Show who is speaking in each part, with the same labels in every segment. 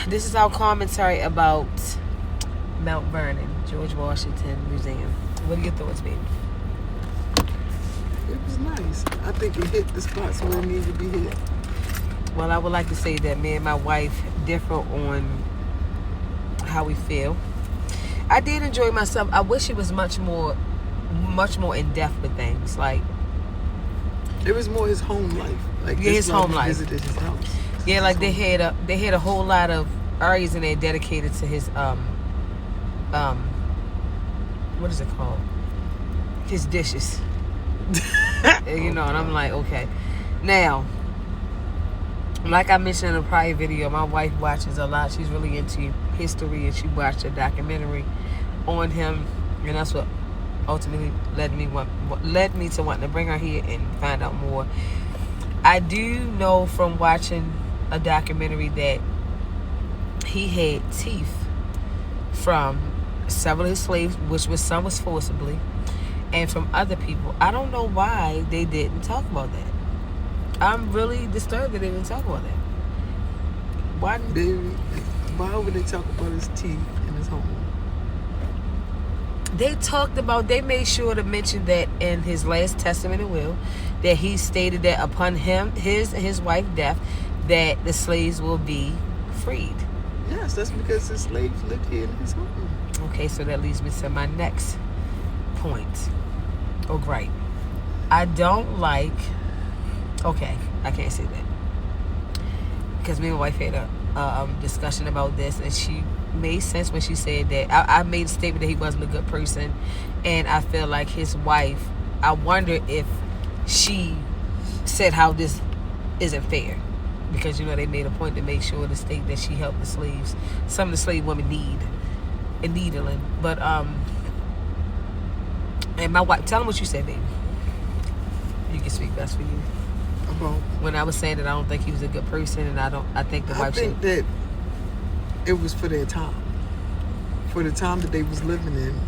Speaker 1: This is our commentary about Mount Vernon, George Washington Museum. What are your thoughts, baby?
Speaker 2: It was nice. I think it hit the spots where it needed to be hit.
Speaker 1: Well, I would like to say that me and my wife differ on how we feel. I did enjoy myself. I wish it was much more in depth with things. Like,
Speaker 2: it was more his home life. Like,
Speaker 1: yeah, his home life.
Speaker 2: Visited his house.
Speaker 1: Yeah, like they had a whole lot of areas in there dedicated to his what is it called? His dishes. You know, and I'm like, okay. Now, like I mentioned in a prior video, my wife watches a lot. She's really into history, and she watched a documentary on him, and that's what ultimately led me to wanting to bring her here and find out more. I do know from watching a documentary that he had teeth from several of his slaves, which some was forcibly, and from other people. I don't know why they didn't talk about that. I'm really disturbed that they didn't talk about that. Why
Speaker 2: would they talk about his teeth in his home?
Speaker 1: They made sure to mention that in his last testament and will, that he stated that upon his wife's death, that the slaves will be freed.
Speaker 2: Yes, that's because the slaves lived here in his home.
Speaker 1: Okay, so that leads me to my next point. Oh, great. I don't like... Okay, I can't say that. Because me and my wife had a discussion about this, and she made sense when she said that. I made a statement that he wasn't a good person, and I feel like his wife, I wonder if she said how this isn't fair. Because, you know, they made a point to make sure to state that she helped the slaves. Some of the slave women need needling. But, and my wife, tell them what you said, baby. You can speak best for you.
Speaker 2: About
Speaker 1: when I was saying that I don't think he was a good person, and I think the wife should.
Speaker 2: I think that it was for their time. For the time that they was living in,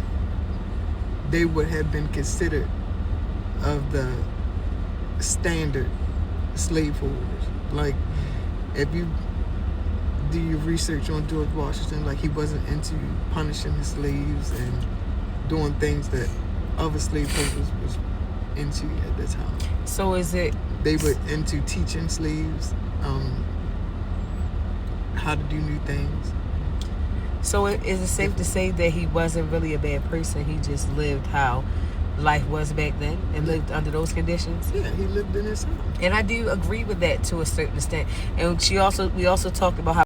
Speaker 2: they would have been considered of the standard slaveholders. Like, if you do your research on George Washington, like, he wasn't into punishing his slaves and doing things that other slaveholders was into at that time.
Speaker 1: So is it...
Speaker 2: They were into teaching slaves how to do new things.
Speaker 1: So is it safe to say that he wasn't really a bad person? He just lived how life was back then and lived under those conditions?
Speaker 2: Yeah, he lived in his home.
Speaker 1: And I do agree with that to a certain extent. And we also talked about how